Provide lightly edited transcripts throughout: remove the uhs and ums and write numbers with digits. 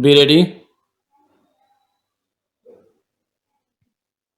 Be ready.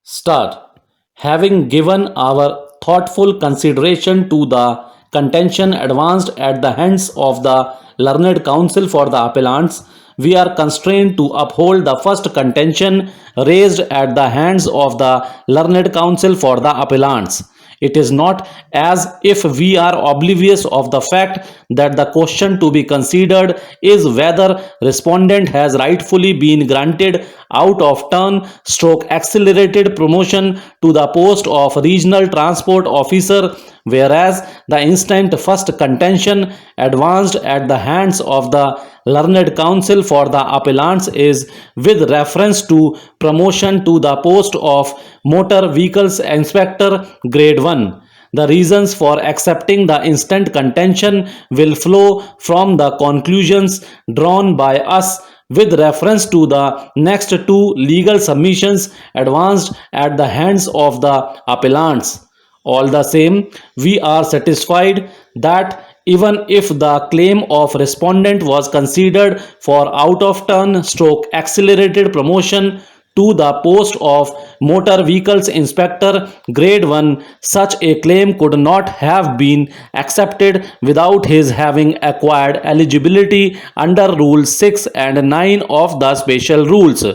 Start. Having given our thoughtful consideration to the contention advanced at the hands of the learned counsel for the appellants, we are constrained to uphold the first contention raised at the hands of the learned counsel for the appellants. It is not as if we are oblivious of the fact that the question to be considered is whether respondent has rightfully been granted out of turn stroke accelerated promotion to the post of regional transport officer, whereas the instant first contention advanced at the hands of the learned counsel for the appellants is with reference to promotion to the post of motor vehicles inspector grade 1. The reasons for accepting the instant contention will flow from the conclusions drawn by us with reference to the next two legal submissions advanced at the hands of the appellants. All the same, we are satisfied that even if the claim of respondent was considered for out of turn stroke accelerated promotion to the post of motor vehicles inspector grade 1, such a claim could not have been accepted without his having acquired eligibility under rule 6 and 9 of the special rules,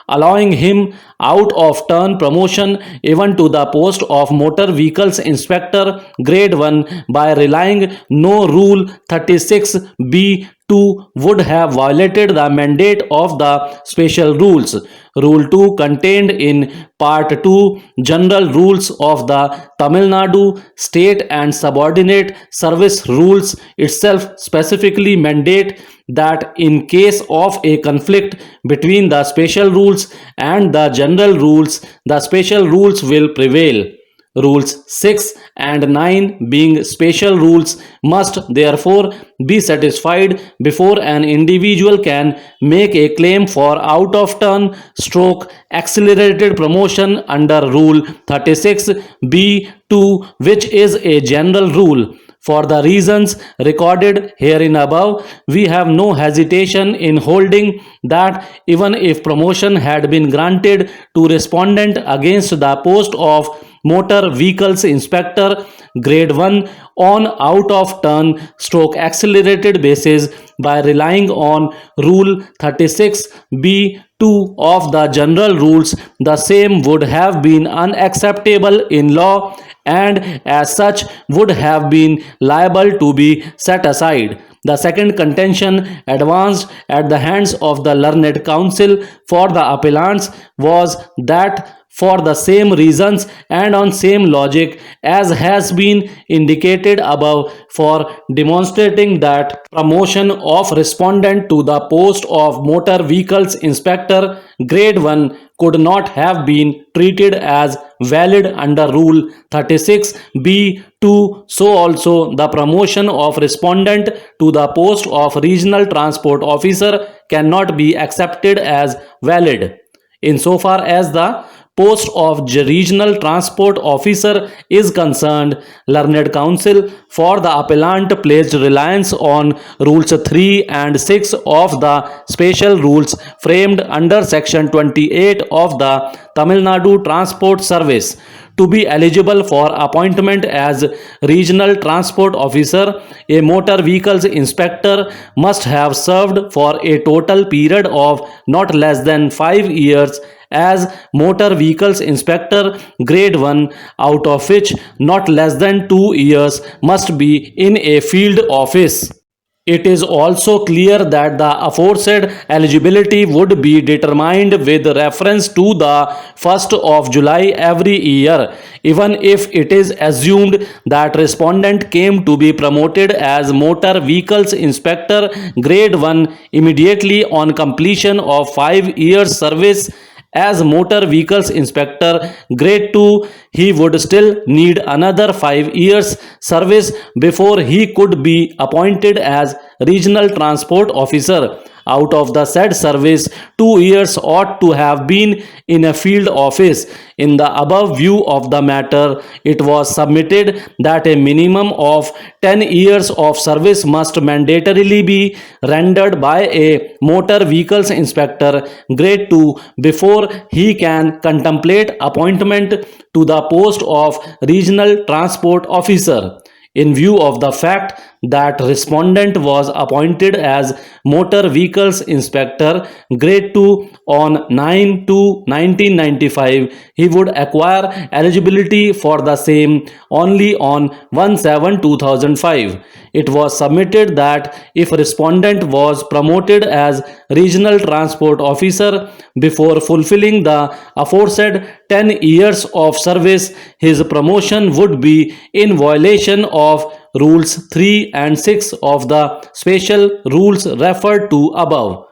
allowing him out of turn promotion even to the post of motor vehicles inspector grade 1 by relying no rule 36b2 would have violated the mandate of the special rules. Rule 2 contained in part 2 general rules of the Tamil Nadu state and subordinate service rules itself specifically mandate that in case of a conflict between the special rules and the general rules, the special rules will prevail. Rules 6 and 9 being special rules must therefore be satisfied before an individual can make a claim for out of turn stroke accelerated promotion under rule 36b2, which is a general rule. For the reasons recorded herein above, we have no hesitation in holding that even if promotion had been granted to respondent against the post of motor vehicles inspector grade 1 on out of turn stroke accelerated basis by relying on rule 36b2 of the general rules, the same would have been unacceptable in law and as such would have been liable to be set aside. The second contention advanced at the hands of the learned counsel for the appellants was that for the same reasons and on same logic as has been indicated above for demonstrating that promotion of respondent to the post of motor vehicles inspector grade 1 could not have been treated as valid under rule 36b2, so also the promotion of respondent to the post of regional transport officer cannot be accepted as valid. Insofar as the post of regional transport officer is concerned, learned counsel for the appellant placed reliance on rules 3 and 6 of the special rules framed under section 28 of the Tamil Nadu Transport Service. To be eligible for appointment as regional transport officer, a motor vehicles inspector must have served for a total period of not less than 5 years as motor vehicles inspector grade 1, out of which not less than 2 years must be in a field office. It is also clear that the aforesaid eligibility would be determined with reference to the 1st of July every year, even if it is assumed that respondent came to be promoted as motor vehicles inspector grade 1 immediately on completion of 5 years service as motor vehicles inspector grade 2. He would still need another 5 years service before he could be appointed as regional transport officer out of the said service, 2 years ought to have been in a field office. In the above view of the matter, it was submitted that a minimum of 10 years of service must mandatorily be rendered by a motor vehicles inspector grade 2 before he can contemplate appointment to the post of regional transport officer. In view of the fact that respondent was appointed as motor vehicles inspector grade 2 on 9/2/1995, he would acquire eligibility for the same only on 1/7/2005. It was submitted that if respondent was promoted as regional transport officer before fulfilling the aforesaid 10 years of service, his promotion would be in violation of rules 3 and 6 of the special rules referred to above.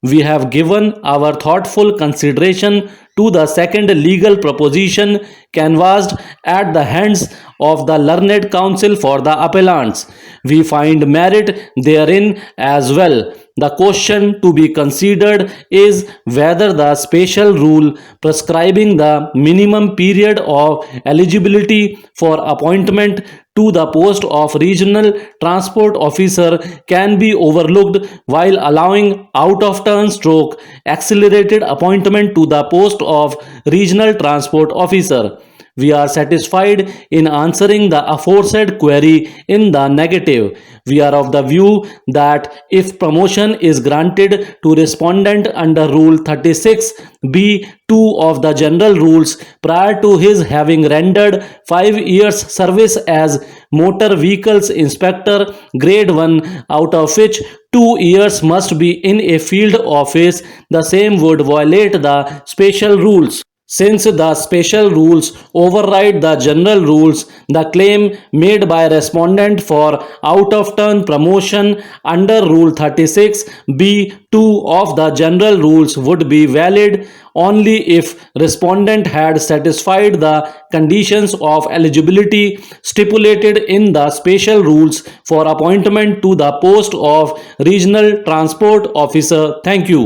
We have given our thoughtful consideration to the second legal proposition canvassed at the hands of the learned counsel for the appellants. We find merit therein as well. The question to be considered is whether the special rule prescribing the minimum period of eligibility for appointment to the post of regional transport officer can be overlooked while allowing out of turn stroke accelerated appointment to the post of regional transport officer. We are satisfied in answering the aforesaid query in the negative. We are of the view that if promotion is granted to respondent under Rule 36(b)(2) of the General Rules prior to his having rendered 5 years service as motor vehicles inspector grade 1, out of which 2 years must be in a field office, the same would violate the special rules. Since the special rules override the general rules, the claim made by respondent for out of turn promotion under Rule 36(b)(2) of the general rules would be valid only if respondent had satisfied the conditions of eligibility stipulated in the special rules for appointment to the post of regional transport officer. Thank you.